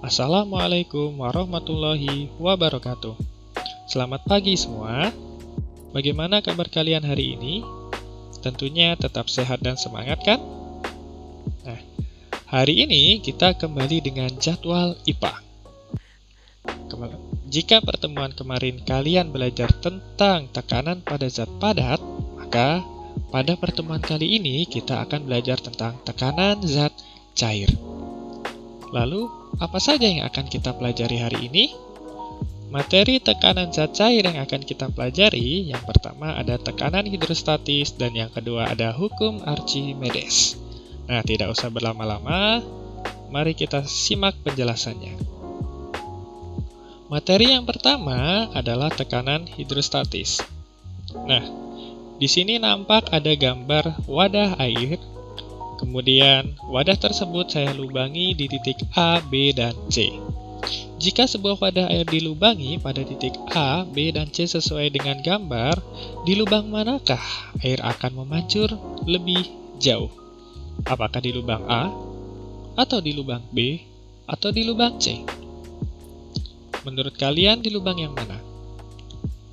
Assalamualaikum warahmatullahi wabarakatuh. Selamat pagi semua. Bagaimana kabar kalian hari ini? Tentunya tetap sehat dan semangat kan? Nah, hari ini kita kembali dengan jadwal IPA. Jika pertemuan kemarin kalian belajar tentang tekanan pada zat padat, maka pada pertemuan kali ini kita akan belajar tentang tekanan zat cair. Lalu, apa saja yang akan kita pelajari hari ini? Materi tekanan zat cair yang akan kita pelajari, yang pertama ada tekanan hidrostatis dan yang kedua ada hukum Archimedes. Nah, tidak usah berlama-lama, mari kita simak penjelasannya. Materi yang pertama adalah tekanan hidrostatis. Nah, di sini nampak ada gambar wadah air. Kemudian, wadah tersebut saya lubangi di titik A, B, dan C. Jika sebuah wadah air dilubangi pada titik A, B, dan C sesuai dengan gambar, di lubang manakah air akan memancur lebih jauh? Apakah di lubang A, atau di lubang B, atau di lubang C? Menurut kalian di lubang yang mana?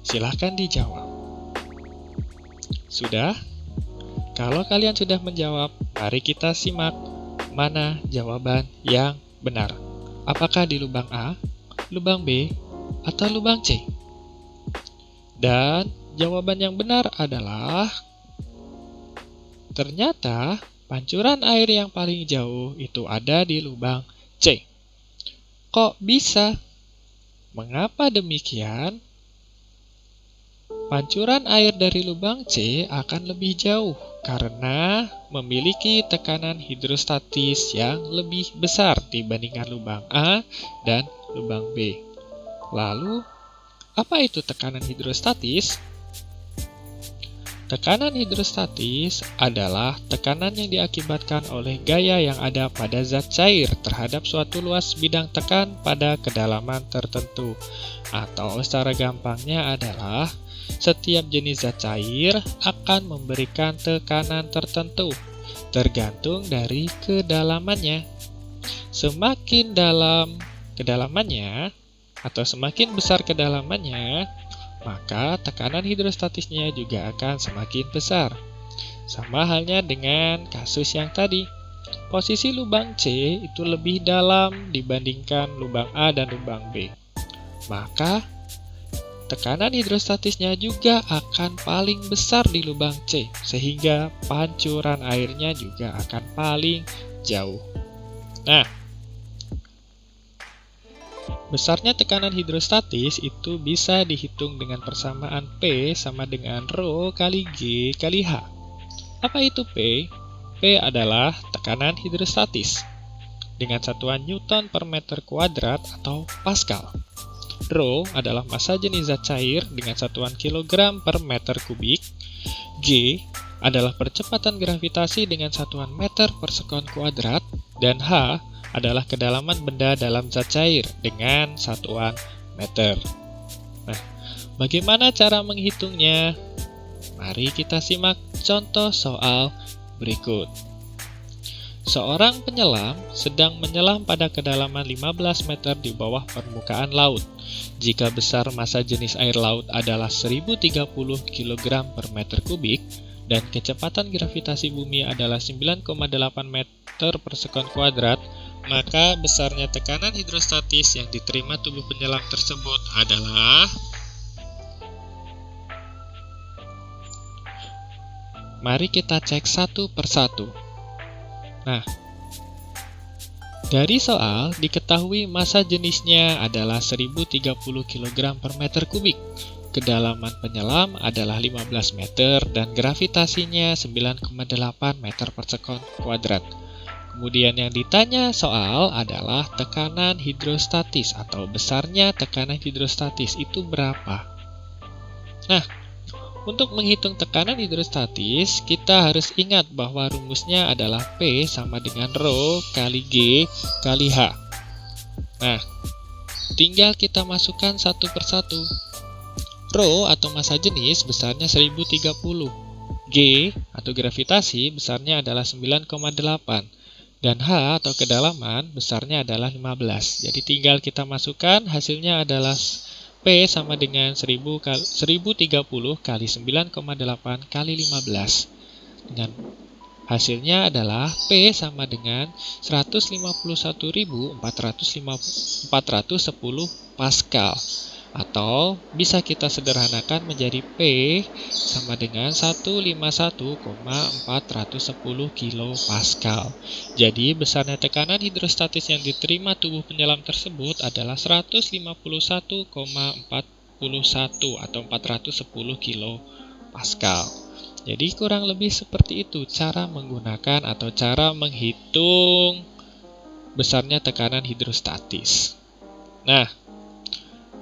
Silahkan dijawab. Sudah? Kalau kalian sudah menjawab, mari kita simak mana jawaban yang benar. Apakah di lubang A, lubang B, atau lubang C? Dan jawaban yang benar adalah ternyata pancuran air yang paling jauh itu ada di lubang C. Kok bisa? Mengapa demikian? Pancuran air dari lubang C akan lebih jauh karena memiliki tekanan hidrostatis yang lebih besar dibandingkan lubang A dan lubang B. Lalu, apa itu tekanan hidrostatis? Tekanan hidrostatis adalah tekanan yang diakibatkan oleh gaya yang ada pada zat cair terhadap suatu luas bidang tekan pada kedalaman tertentu. Atau secara gampangnya adalah setiap jenis zat cair akan memberikan tekanan tertentu, tergantung dari kedalamannya. Semakin dalam kedalamannya, atau semakin besar kedalamannya, maka tekanan hidrostatisnya juga akan semakin besar. Sama halnya dengan kasus yang tadi. Posisi lubang C itu lebih dalam dibandingkan lubang A dan lubang B. Maka, tekanan hidrostatisnya juga akan paling besar di lubang C, sehingga pancuran airnya juga akan paling jauh. Nah, besarnya tekanan hidrostatis itu bisa dihitung dengan persamaan P sama dengan Rho kali G kali H. Apa itu P? P adalah tekanan hidrostatis dengan satuan Newton per meter kuadrat atau Pascal. Rho adalah massa jenis zat cair dengan satuan kilogram per meter kubik. G adalah percepatan gravitasi dengan satuan meter per sekon kuadrat. Dan H adalah kedalaman benda dalam zat cair dengan satuan meter. Nah, bagaimana cara menghitungnya? Mari kita simak contoh soal berikut. Seorang penyelam sedang menyelam pada kedalaman 15 meter di bawah permukaan laut. Jika besar massa jenis air laut adalah 1030 kg per meter kubik dan kecepatan gravitasi bumi adalah 9,8 meter per sekon kuadrat, maka besarnya tekanan hidrostatis yang diterima tubuh penyelam tersebut adalah... Mari kita cek satu persatu. Nah, dari soal diketahui massa jenisnya adalah 1030 kg per meter kubik. Kedalaman penyelam adalah 15 meter dan gravitasinya 9,8 meter per sekon kuadrat. Kemudian yang ditanya soal adalah tekanan hidrostatis atau besarnya tekanan hidrostatis itu berapa? Nah, untuk menghitung tekanan hidrostatis, kita harus ingat bahwa rumusnya adalah P sama dengan Rho kali G kali H. Nah, tinggal kita masukkan satu persatu. Rho atau massa jenis besarnya 1030. G atau gravitasi besarnya adalah 9,8. Dan H atau kedalaman besarnya adalah 15. Jadi tinggal kita masukkan, hasilnya adalah P sama dengan 1030 kali 9,8 kali 15. Dengan hasilnya adalah P sama dengan 151.410 Pascal. Atau bisa kita sederhanakan menjadi P sama dengan 151,410 kilo Pascal. Jadi besarnya tekanan hidrostatis yang diterima tubuh penyelam tersebut adalah 151,41 atau 410 kilo Pascal. Jadi kurang lebih seperti itu cara menggunakan atau cara menghitung besarnya tekanan hidrostatis. Nah,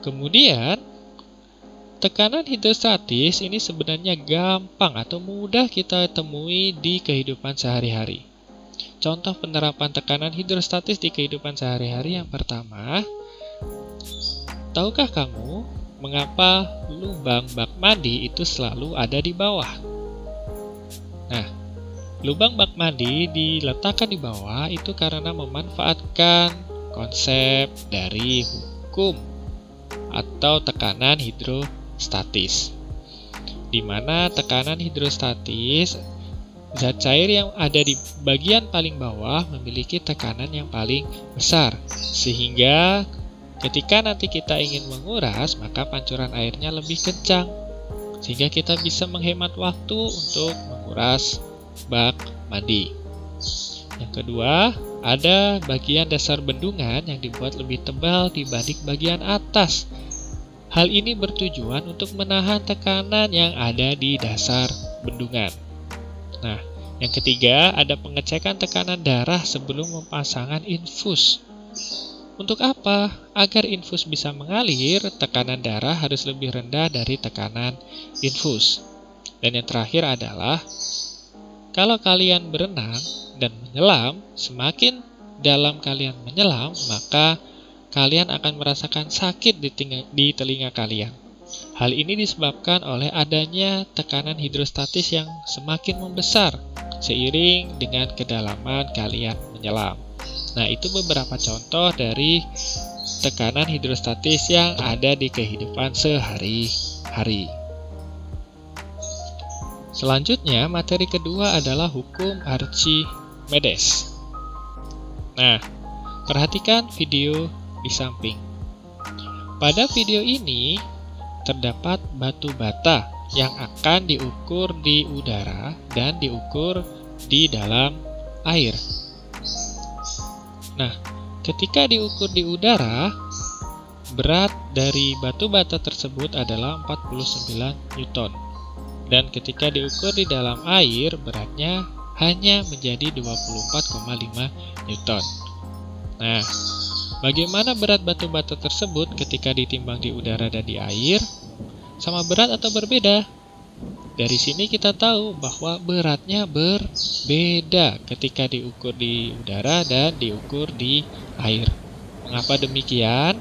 kemudian tekanan hidrostatis ini sebenarnya gampang atau mudah kita temui di kehidupan sehari-hari. Contoh penerapan tekanan hidrostatis di kehidupan sehari-hari yang pertama, tahukah kamu mengapa lubang bak mandi itu selalu ada di bawah? Nah, lubang bak mandi diletakkan di bawah itu karena memanfaatkan konsep dari hukum atau tekanan hidrostatis, di mana tekanan hidrostatis zat cair yang ada di bagian paling bawah memiliki tekanan yang paling besar, sehingga ketika nanti kita ingin menguras maka pancuran airnya lebih kencang, sehingga kita bisa menghemat waktu untuk menguras bak mandi. Yang kedua, ada bagian dasar bendungan yang dibuat lebih tebal dibanding bagian atas. Hal ini bertujuan untuk menahan tekanan yang ada di dasar bendungan. Nah, yang ketiga, ada pengecekan tekanan darah sebelum memasangkan infus. Untuk apa? Agar infus bisa mengalir, tekanan darah harus lebih rendah dari tekanan infus. Dan yang terakhir adalah, kalau kalian berenang dan menyelam, semakin dalam kalian menyelam, maka kalian akan merasakan sakit di telinga kalian. Hal ini disebabkan oleh adanya tekanan hidrostatis yang semakin membesar seiring dengan kedalaman kalian menyelam. Nah, itu beberapa contoh dari tekanan hidrostatis yang ada di kehidupan sehari-hari. Selanjutnya, materi kedua adalah hukum Archimedes. Nah, perhatikan video di samping. Pada video ini, terdapat batu bata yang akan diukur di udara dan diukur di dalam air. Nah, ketika diukur di udara, berat dari batu bata tersebut adalah 49 Newton. Dan ketika diukur di dalam air, beratnya hanya menjadi 24,5 Newton. Nah, bagaimana berat batu bata tersebut ketika ditimbang di udara dan di air? Sama berat atau berbeda? Dari sini kita tahu bahwa beratnya berbeda ketika diukur di udara dan diukur di air. Mengapa demikian?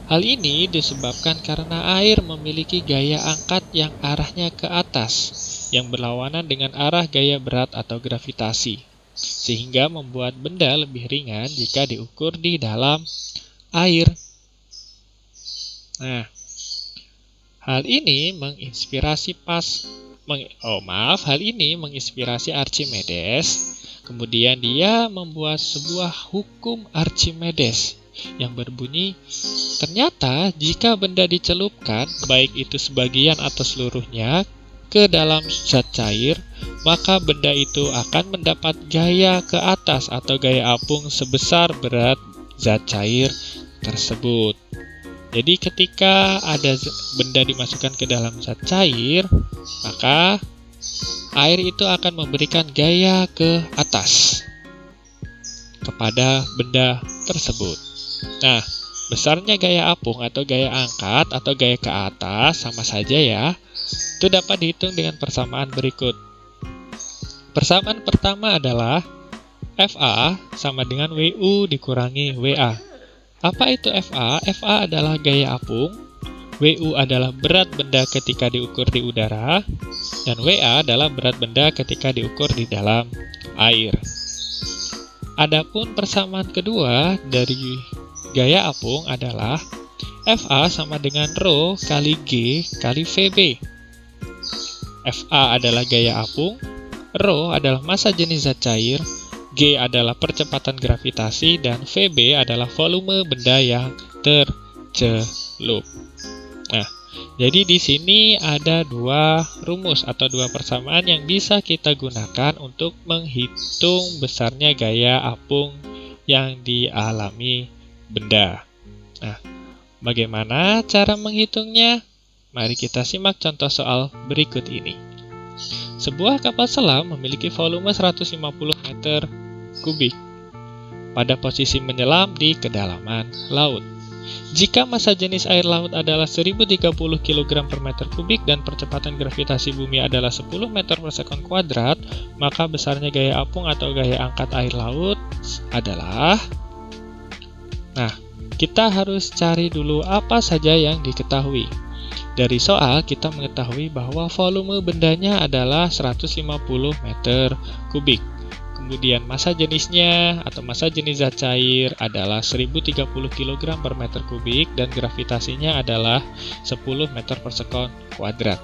Hal ini disebabkan karena air memiliki gaya angkat yang arahnya ke atas, yang berlawanan dengan arah gaya berat atau gravitasi, sehingga membuat benda lebih ringan jika diukur di dalam air. Nah, hal ini menginspirasi Archimedes. Kemudian dia membuat sebuah hukum Archimedes yang berbunyi, ternyata jika benda dicelupkan, baik itu sebagian atau seluruhnya, ke dalam zat cair, maka benda itu akan mendapat gaya ke atas atau gaya apung sebesar berat zat cair tersebut. Jadi ketika ada benda dimasukkan ke dalam zat cair, maka air itu akan memberikan gaya ke atas kepada benda tersebut. Nah, besarnya gaya apung atau gaya angkat atau gaya ke atas sama saja ya. Itu dapat dihitung dengan persamaan berikut. Persamaan pertama adalah FA sama dengan WU dikurangi WA. Apa itu FA? FA adalah gaya apung, WU adalah berat benda ketika diukur di udara, dan WA adalah berat benda ketika diukur di dalam air. Adapun persamaan kedua dari gaya apung adalah Fa sama dengan Rho kali G kali Vb. Fa adalah gaya apung, Rho adalah massa jenis zat cair, G adalah percepatan gravitasi, dan Vb adalah volume benda yang tercelup. Nah, jadi di sini ada dua rumus atau dua persamaan yang bisa kita gunakan untuk menghitung besarnya gaya apung yang dialami benda. Nah, bagaimana cara menghitungnya? Mari kita simak contoh soal berikut ini. Sebuah kapal selam memiliki volume 150 meter kubik pada posisi menyelam di kedalaman laut. Jika massa jenis air laut adalah 1030 kg per meter kubik dan percepatan gravitasi bumi adalah 10 meter per sekon kuadrat, maka besarnya gaya apung atau gaya angkat air laut adalah... Nah, kita harus cari dulu apa saja yang diketahui. Dari soal kita mengetahui bahwa volume bendanya adalah 150 meter kubik. Kemudian massa jenisnya atau massa jenis zat cair adalah 1030 kg per meter kubik dan gravitasinya adalah 10 meter per sekon kuadrat.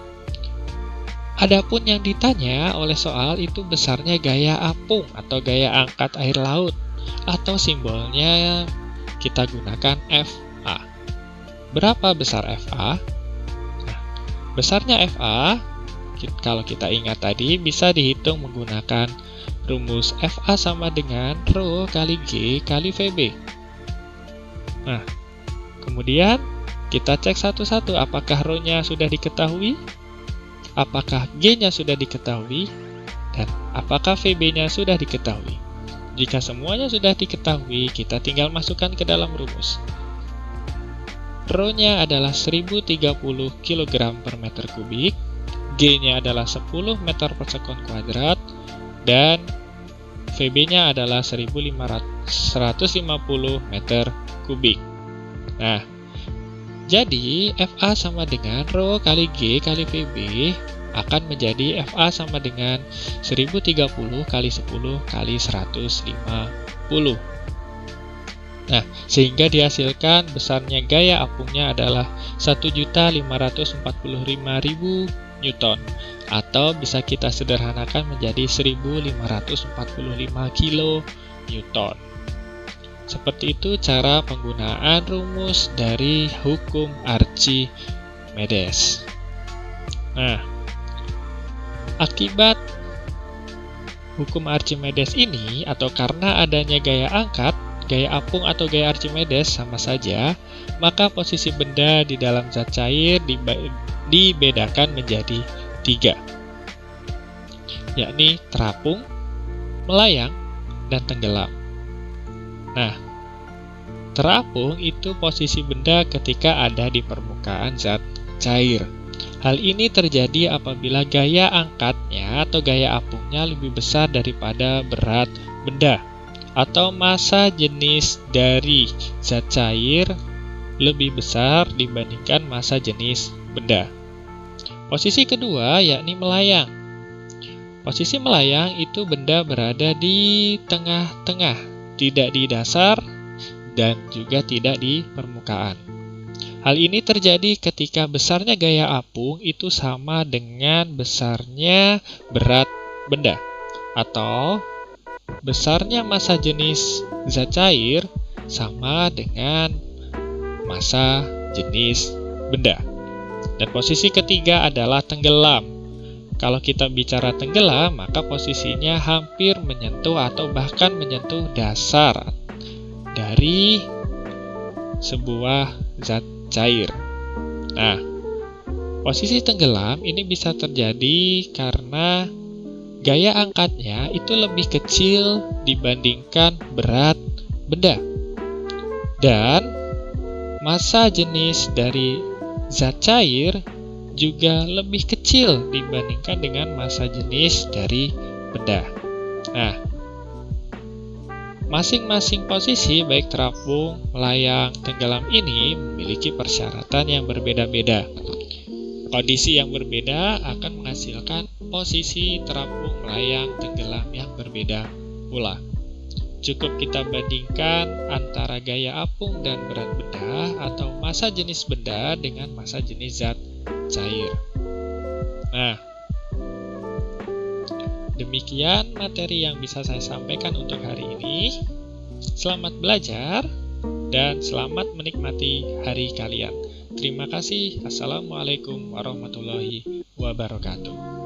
Adapun yang ditanya oleh soal itu besarnya gaya apung atau gaya angkat air laut, atau simbolnya kita gunakan Fa. Berapa besar Fa? Nah, besarnya Fa, kalau kita ingat tadi, bisa dihitung menggunakan rumus Fa sama dengan Rho kali G kali Vb. Nah, kemudian kita cek satu-satu apakah Rho-nya sudah diketahui, apakah G-nya sudah diketahui, dan apakah Vb-nya sudah diketahui. Jika semuanya sudah diketahui, kita tinggal masukkan ke dalam rumus. Rho-nya adalah 1030 kg per meter kubik, G-nya adalah 10 meter per sekon kuadrat, dan Vb-nya adalah 150 meter kubik. Nah, jadi Fa sama dengan Rho kali G kali Vb akan menjadi Fa sama dengan 1030 kali 10 kali 150. Nah, sehingga dihasilkan besarnya gaya apungnya adalah 1.545.000 Newton, atau bisa kita sederhanakan menjadi 1545 kilo Newton. Seperti itu cara penggunaan rumus dari hukum Archimedes. Nah, akibat hukum Archimedes ini, atau karena adanya gaya angkat, gaya apung atau gaya Archimedes sama saja, maka posisi benda di dalam zat cair dibedakan menjadi 3, yakni terapung, melayang, dan tenggelam. Nah, terapung itu posisi benda ketika ada di permukaan zat cair. Hal ini terjadi apabila gaya angkatnya atau gaya apungnya lebih besar daripada berat benda, atau massa jenis dari zat cair lebih besar dibandingkan massa jenis benda. Posisi kedua yakni melayang. Posisi melayang itu benda berada di tengah-tengah, tidak di dasar dan juga tidak di permukaan. Hal ini terjadi ketika besarnya gaya apung itu sama dengan besarnya berat benda, atau besarnya massa jenis zat cair sama dengan massa jenis benda. Dan posisi ketiga adalah tenggelam. Kalau kita bicara tenggelam, maka posisinya hampir menyentuh atau bahkan menyentuh dasar dari sebuah zat cair. Nah, posisi tenggelam ini bisa terjadi karena gaya angkatnya itu lebih kecil dibandingkan berat benda. Dan massa jenis dari zat cair juga lebih kecil dibandingkan dengan massa jenis dari benda. Nah, masing-masing posisi baik terapung, melayang, tenggelam ini memiliki persyaratan yang berbeda-beda. Kondisi yang berbeda akan menghasilkan posisi terapung, melayang, tenggelam yang berbeda pula. Cukup kita bandingkan antara gaya apung dan berat benda atau massa jenis benda dengan massa jenis zat cair. Nah, demikian materi yang bisa saya sampaikan untuk hari ini. Selamat belajar dan selamat menikmati hari kalian. Terima kasih. Assalamualaikum warahmatullahi wabarakatuh.